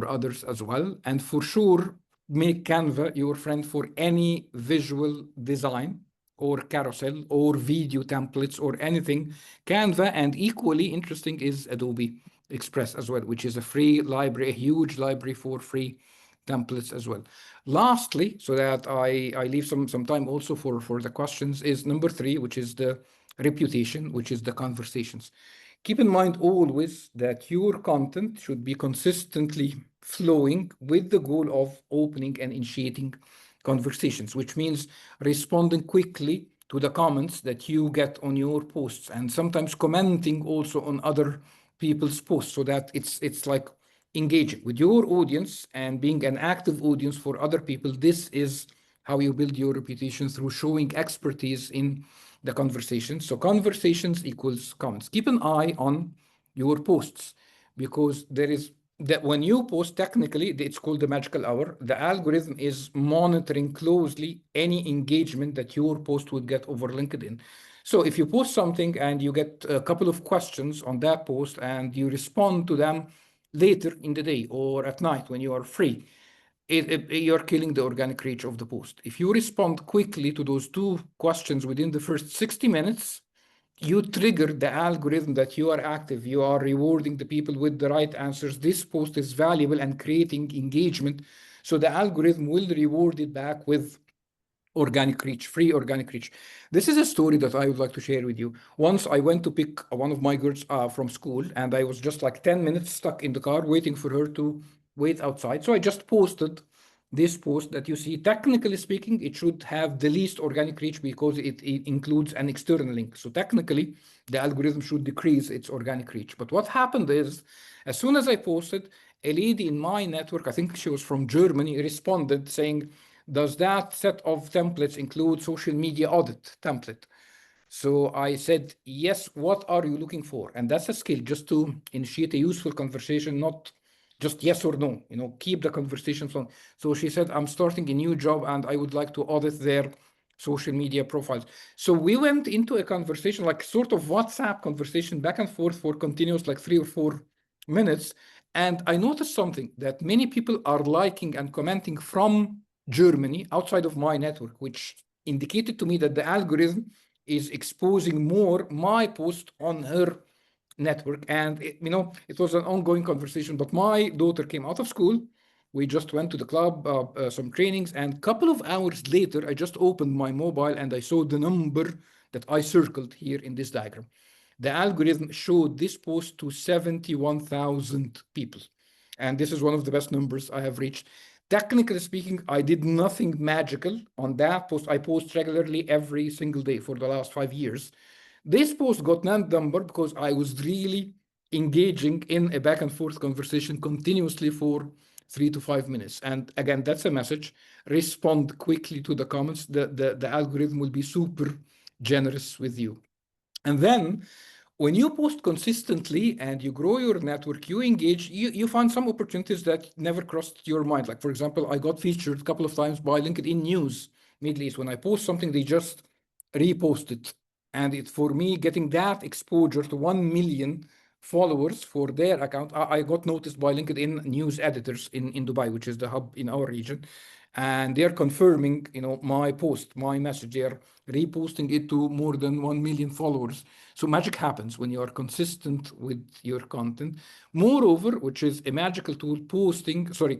Speaker 1: others as well. And for sure, make Canva your friend for any visual design or carousel or video templates or anything. Canva, and equally interesting is Adobe Express as well, which is a free library, a huge library for free templates as well. Lastly, so that I leave some time also for the questions, is number 3, which is the reputation, which is the conversations. Keep in mind always that your content should be consistently flowing with the goal of opening and initiating conversations, which means responding quickly to the comments that you get on your posts and sometimes commenting also on other people's posts so that it's like engaging with your audience and being an active audience for other people. This is how you build your reputation, through showing expertise in the conversation. So conversations equals comments. Keep an eye on your posts, because there is that when you post, technically it's called the magical hour. The algorithm is monitoring closely any engagement that your post would get over LinkedIn. So if you post something and you get a couple of questions on that post and you respond to them later in the day or at night when you are free, you're killing the organic reach of the post. If you respond quickly to those 2 questions within the first 60 minutes, you trigger the algorithm that you are active, you are rewarding the people with the right answers. This post is valuable and creating engagement. So the algorithm will reward it back with organic reach, free organic reach. This is a story that I would like to share with you. Once I went to pick one of my girls from school, and I was just like 10 minutes stuck in the car waiting for her to wait outside. So I just posted this post that you see. Technically speaking, it should have the least organic reach because it includes an external link. So technically, the algorithm should decrease its organic reach. But what happened is, as soon as I posted, a lady in my network, I think she was from Germany, responded saying, does that set of templates include social media audit template? So I said, yes, what are you looking for? And that's a skill, just to initiate a useful conversation, not just yes or no, keep the conversation flowing. So she said, I'm starting a new job and I would like to audit their social media profiles. So we went into a conversation, like sort of WhatsApp conversation back and forth for continuous like 3 or 4 minutes. And I noticed something that many people are liking and commenting from Germany outside of my network, which indicated to me that the algorithm is exposing more my post on her network. And it was an ongoing conversation. But my daughter came out of school. We just went to the club, some trainings, and a couple of hours later, I just opened my mobile and I saw the number that I circled here in this diagram. The algorithm showed this post to 71,000 people. And this is one of the best numbers I have reached. Technically speaking, I did nothing magical on that post. I post regularly every single day for the last 5 years. This post got that number because I was really engaging in a back and forth conversation continuously for 3 to 5 minutes. And again, that's a message. Respond quickly to the comments. The algorithm will be super generous with you. And then when you post consistently and you grow your network, you engage, you find some opportunities that never crossed your mind. Like, for example, I got featured a couple of times by LinkedIn News, Middle East. When I post something, they just repost it. And it's for me getting that exposure to 1 million followers for their account. I got noticed by LinkedIn news editors in Dubai, which is the hub in our region. And they're confirming, my post, my message. They're reposting it to more than 1 million followers. So magic happens when you are consistent with your content. Moreover, which is a magical tool,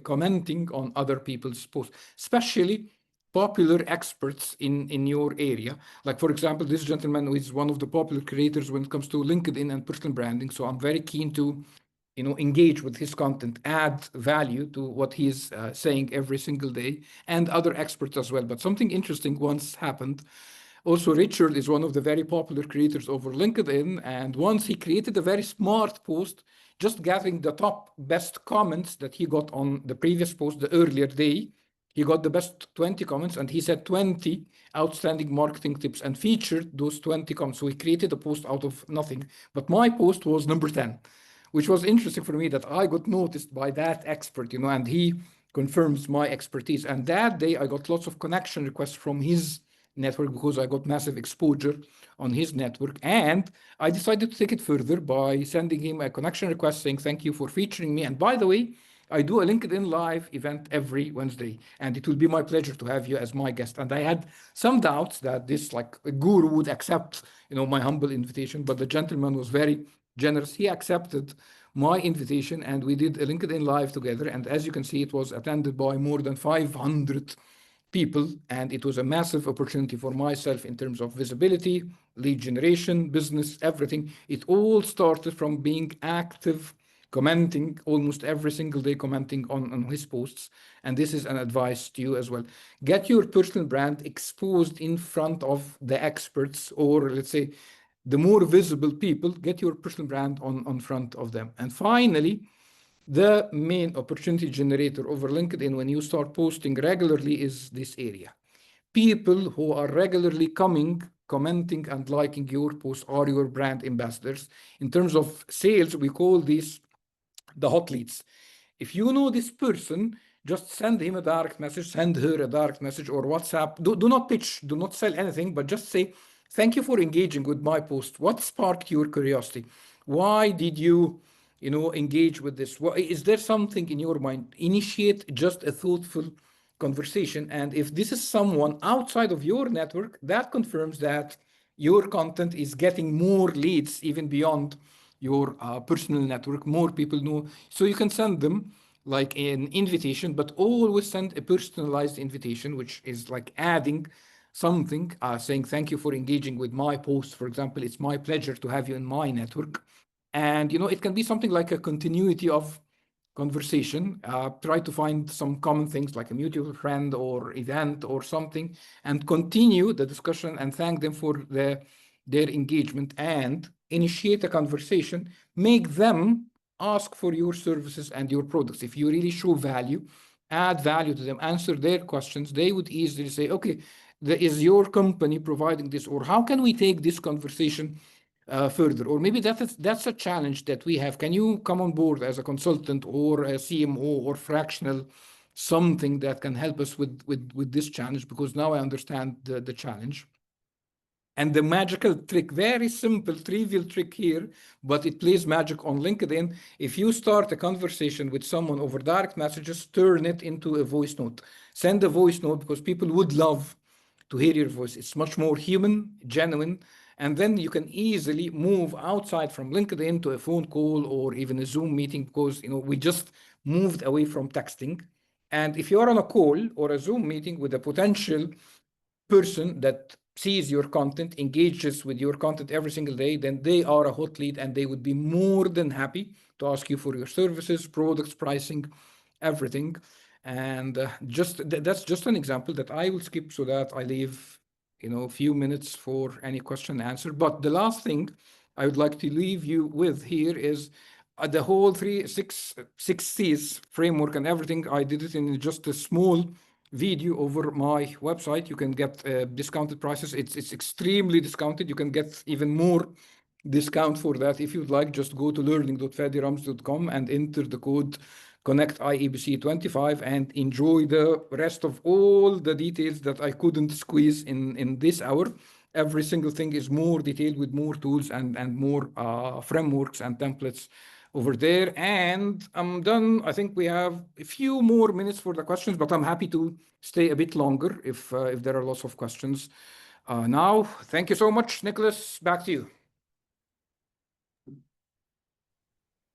Speaker 1: commenting on other people's posts, especially popular experts in your area. Like, for example, this gentleman is one of the popular creators when it comes to LinkedIn and personal branding. So I'm very keen to engage with his content, add value to what he's saying every single day, and other experts as well. But something interesting once happened. Also, Richard is one of the very popular creators over LinkedIn, and once he created a very smart post, just gathering the top best comments that he got on the previous post the earlier day. He got the best 20 comments, and he said 20 outstanding marketing tips and featured those 20 comments. So he created a post out of nothing. But my post was number 10, which was interesting for me that I got noticed by that expert, and he confirms my expertise. And that day, I got lots of connection requests from his network because I got massive exposure on his network. And I decided to take it further by sending him a connection request saying, thank you for featuring me. And by the way, I do a LinkedIn Live event every Wednesday, and it will be my pleasure to have you as my guest. And I had some doubts that this like a guru would accept, my humble invitation, but the gentleman was very generous. He accepted my invitation, and we did a LinkedIn Live together. And as you can see, it was attended by more than 500 people, and it was a massive opportunity for myself in terms of visibility, lead generation, business, everything. It all started from being active, commenting almost every single day, commenting on his posts. And this is an advice to you as well. Get your personal brand exposed in front of the experts, or let's say the more visible people. Get your personal brand on front of them. And finally, the main opportunity generator over LinkedIn when you start posting regularly is this area. People who are regularly coming, commenting, and liking your posts are your brand ambassadors. In terms of sales, we call these the hot leads. If you know this person, just send him a direct message, send her a direct message or WhatsApp. Do not pitch, do not sell anything, but just say, thank you for engaging with my post. What sparked your curiosity? Why did you, engage with this? Is there something in your mind? Initiate just a thoughtful conversation. And if this is someone outside of your network, that confirms that your content is getting more leads even beyond your personal network. More people know. So you can send them like an invitation, but always send a personalized invitation, which is like adding something, saying thank you for engaging with my post. For example, it's my pleasure to have you in my network. And it can be something like a continuity of conversation. Try to find some common things like a mutual friend or event or something, and continue the discussion and thank them for their engagement, and initiate a conversation. Make them ask for your services and your products. If you really show value, add value to them, answer their questions, they would easily say, okay, is your company providing this, or how can we take this conversation further? Or maybe that's a challenge that we have. Can you come on board as a consultant or a CMO or fractional, something that can help us with this challenge? Because now I understand the challenge. And the magical trick, very simple, trivial trick here, but it plays magic on LinkedIn. If you start a conversation with someone over direct messages, turn it into a voice note. Send a voice note because people would love to hear your voice. It's much more human, genuine. And then you can easily move outside from LinkedIn to a phone call or even a Zoom meeting because we just moved away from texting. And if you are on a call or a Zoom meeting with a potential person that sees your content, engages with your content every single day, then they are a hot lead and they would be more than happy to ask you for your services, products, pricing, everything. And that's just an example that I will skip so that I leave a few minutes for any question and answer. But the last thing I would like to leave you with here is the whole six C's framework and everything. I did it in just a small video over my website. You can get discounted prices. It's extremely discounted. You can get even more discount for that if you'd like. Just go to learning.fadyramzy.com and enter the code connect IEBC 25 and enjoy the rest of all the details that I couldn't squeeze in this hour. Every single thing is more detailed with more tools and more frameworks and templates over there. And I'm done. I think we have a few more minutes for the questions, but I'm happy to stay a bit longer if there are lots of questions. Now, thank you so much, Nicholas. Back to you.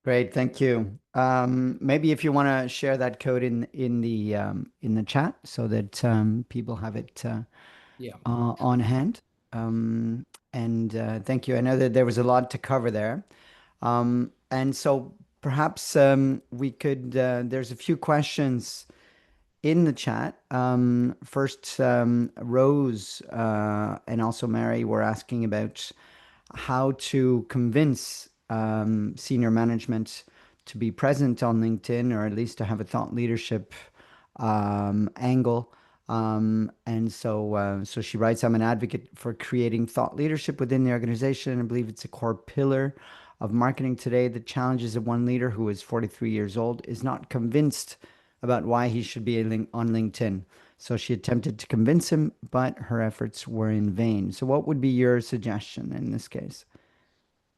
Speaker 3: Great, thank you. Maybe if you want to share that code in the chat so that people have it on hand. And thank you. I know that there was a lot to cover there. And so perhaps we could, there's a few questions in the chat. First, Rose and also Mary were asking about how to convince senior management to be present on LinkedIn, or at least to have a thought leadership angle. And so she writes, I'm an advocate for creating thought leadership within the organization. I believe it's a core pillar of marketing today. The challenge is that one leader who is 43 years old is not convinced about why he should be on LinkedIn. So she attempted to convince him, but her efforts were in vain. So what would be your suggestion in this case?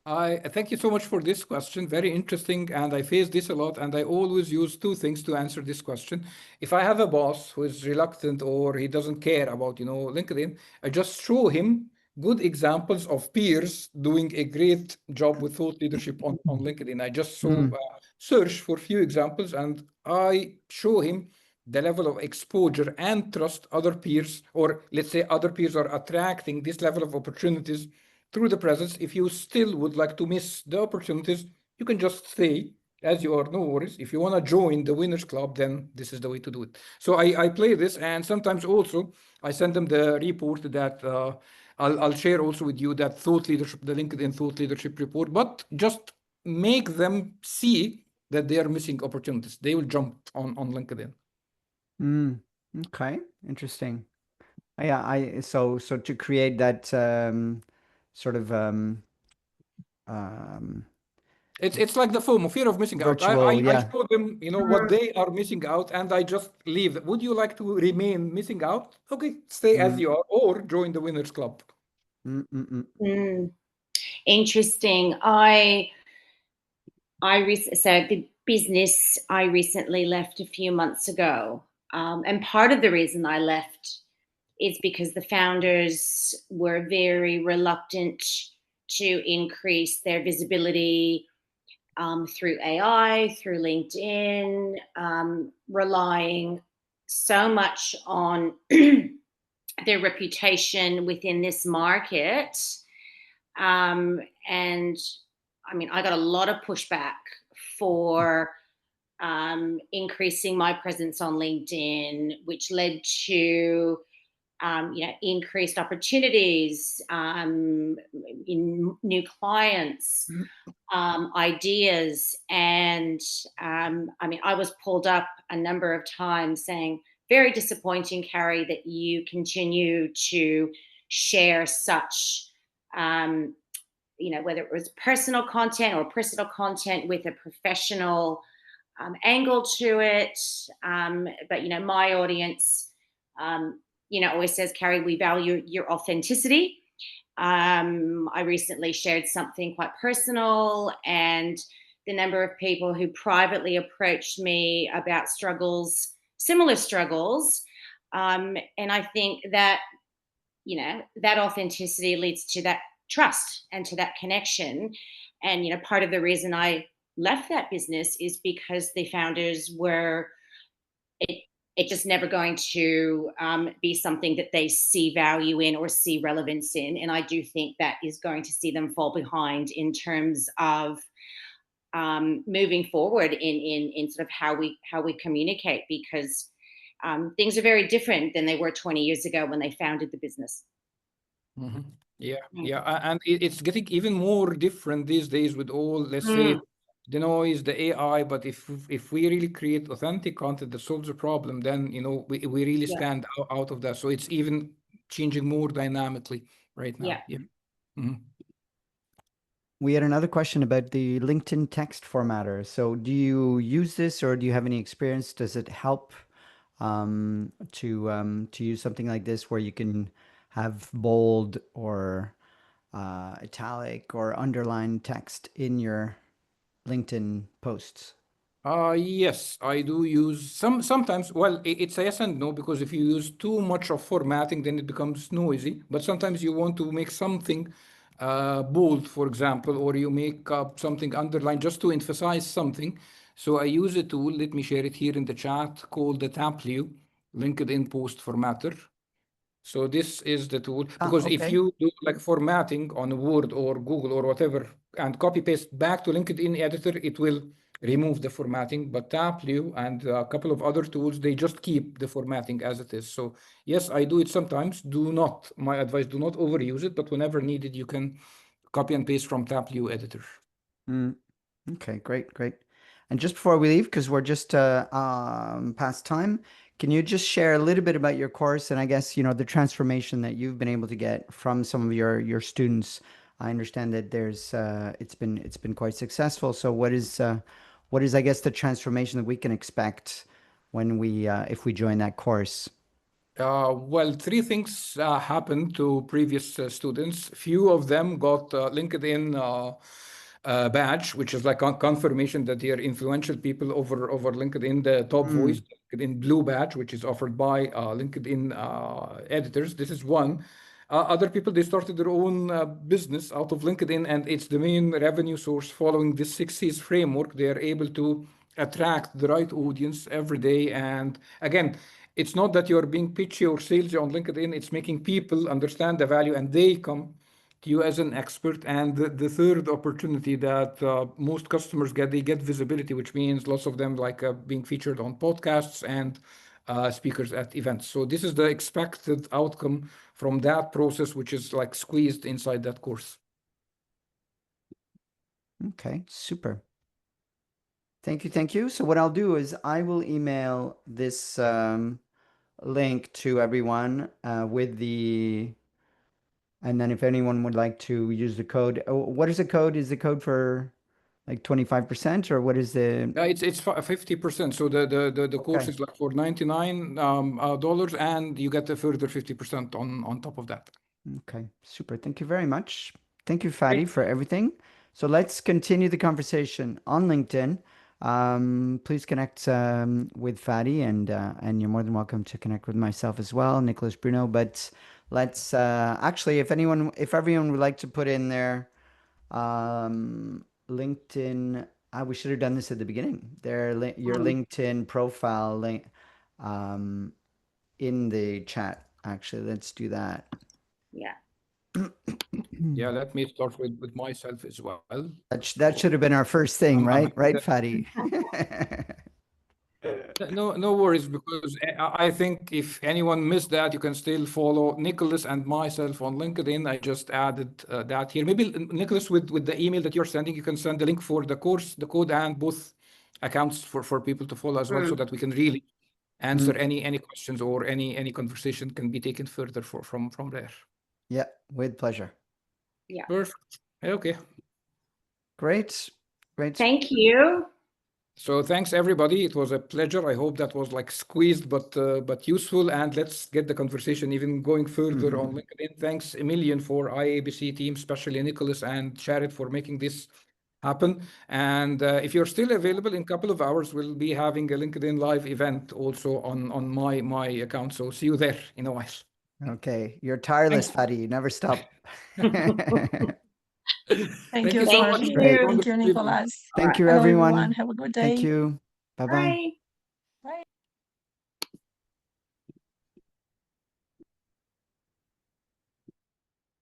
Speaker 1: I thank you so much for this question. Very interesting. And I face this a lot. And I always use two things to answer this question. If I have a boss who is reluctant or he doesn't care about, LinkedIn, I just show him good examples of peers doing a great job with thought leadership on LinkedIn. I just search for a few examples and I show him the level of exposure and trust other peers, or let's say other peers are attracting this level of opportunities through the presence. If you still would like to miss the opportunities, you can just stay as you are, no worries. If you want to join the winners club, then this is the way to do it. So I play this, and sometimes also I send them the report that I'll share also with you, that thought leadership, the LinkedIn thought leadership report, but just make them see that they are missing opportunities. They will jump on LinkedIn.
Speaker 3: Okay, interesting. Yeah, so to create that sort of
Speaker 1: it's like the FOMO, fear of missing out.
Speaker 3: virtual,
Speaker 1: I
Speaker 3: yeah.
Speaker 1: show them, what they are missing out, and I just leave. Would you like to remain missing out? Okay, stay as you are, or join the winners club.
Speaker 2: Interesting. So the business I recently left a few months ago, and part of the reason I left is because the founders were very reluctant to increase their visibility through AI, through LinkedIn, relying so much on their reputation within this market. And I mean, I got a lot of pushback for increasing my presence on LinkedIn, which led to increased opportunities in new clients, ideas. And I mean, I was pulled up a number of times saying, very disappointing, Carrie, that you continue to share such, whether it was personal content or personal content with a professional angle to it. But, my audience, always says, Carrie, we value your authenticity. I recently shared something quite personal, and the number of people who privately approached me about struggles, similar struggles. And I think that, you know, that authenticity leads to that trust and to that connection. And, you know, part of the reason I left that business is because the founders were, it just never going to be something that they see value in or see relevance in. And I do think that is going to see them fall behind in terms of moving forward in sort of how we communicate, because things are very different than they were 20 years ago when they founded the business.
Speaker 1: Yeah, yeah, and it's getting even more different these days with all, let's say, the noise, the AI. But if we really create authentic content that solves a problem, then you know we really
Speaker 2: Yeah.
Speaker 1: stand out of that. So it's even changing more dynamically right now.
Speaker 2: Yeah.
Speaker 1: Yeah. Mhm.
Speaker 3: We had another question about the LinkedIn text formatter. So do you use this, or do you have any experience? Does it help to use something like this where you can have bold or italic or underlined text in your LinkedIn posts?
Speaker 1: Yes, I do use sometimes. Well, it's a yes and no, because if you use too much of formatting, then it becomes noisy. But sometimes you want to make something bold, for example, or you make something underlined just to emphasize something. So I use a tool. Let me share it here in the chat, called the Taplio LinkedIn Post Formatter. So this is the tool, because if
Speaker 3: Okay.
Speaker 1: you do like formatting on Word or Google or whatever and copy paste back to LinkedIn editor, it will remove the formatting. But Taplio and a couple of other tools, they just keep the formatting as it is. So yes, I do it sometimes. Do not, my advice, do not overuse it, but whenever needed, you can copy and paste from Taplio editor.
Speaker 3: Okay, great, great. And just before we leave, because we're just past time, can you just share a little bit about your course and I guess, you know, the transformation that you've been able to get from some of your students? I understand that there's it's been quite successful. So what is I guess the transformation that we can expect when we if we join that course?
Speaker 1: Well, three things happened to previous students. Few of them got LinkedIn badge, which is like a confirmation that they are influential people over LinkedIn, the top voice, LinkedIn Blue badge, which is offered by LinkedIn editors. This is one. Other people, they started their own business out of LinkedIn, and it's the main revenue source. Following this 6 Cs framework, they are able to attract the right audience every day. And again, it's not that you're being pitchy or salesy on LinkedIn. It's making people understand the value and they come to you as an expert. And the third opportunity that most customers get, they get visibility, which means lots of them like being featured on podcasts and speakers at events. So this is the expected outcome from that process, which is like squeezed inside that course.
Speaker 3: Okay, super. Thank you, thank you. So what I'll do is I will email this link to everyone with the, and then if anyone would like to use the code, what is the code? Is the code for like 25% or what is the?
Speaker 1: It's 50%. So the course
Speaker 3: Okay.
Speaker 1: is like for $99 dollars, and you get a further 50% on top of that.
Speaker 3: Okay, super. Thank you very much. Thank you,
Speaker 1: Great.
Speaker 3: Fady, for everything. So let's continue the conversation on LinkedIn. Please connect with Fady, and you're more than welcome to connect with myself as well, Nicholas Bruno. But let's actually, if everyone would like to put in their LinkedIn, we should have done this at the beginning. Your LinkedIn profile link in the chat. Actually, let's do that.
Speaker 2: Yeah.
Speaker 1: Yeah, let me start with myself as well.
Speaker 3: That should have been our first thing,
Speaker 1: I'm
Speaker 3: right? Right, Fady?
Speaker 1: no worries, because I think if anyone missed that, you can still follow Nicholas and myself on LinkedIn. I just added that here. Maybe Nicholas, with the email that you're sending, you can send the link for the course, the code, and both accounts for people to follow as well, so that we can really answer any questions, or any conversation can be taken further from there.
Speaker 3: Yeah, with pleasure.
Speaker 2: Yeah.
Speaker 1: Perfect. Okay.
Speaker 3: Great. Great.
Speaker 2: Thank you.
Speaker 1: So thanks everybody. It was a pleasure. I hope that was like squeezed but useful. And let's get the conversation even going further on LinkedIn. Thanks a million for IABC team, especially Nicholas and Sharid for making this happen. And if you're still available in a couple of hours, we'll be having a LinkedIn live event also on my account. So see you there in a while.
Speaker 3: Okay, you're tireless, Fady. You never stop.
Speaker 4: Thank you
Speaker 1: so
Speaker 4: so
Speaker 1: much.
Speaker 4: much.
Speaker 3: Great.
Speaker 4: Thank you, Nicholas.
Speaker 3: Thank you,
Speaker 4: Hello,
Speaker 3: everyone.
Speaker 4: Have a good day.
Speaker 3: Thank you. Bye-bye.
Speaker 2: Bye.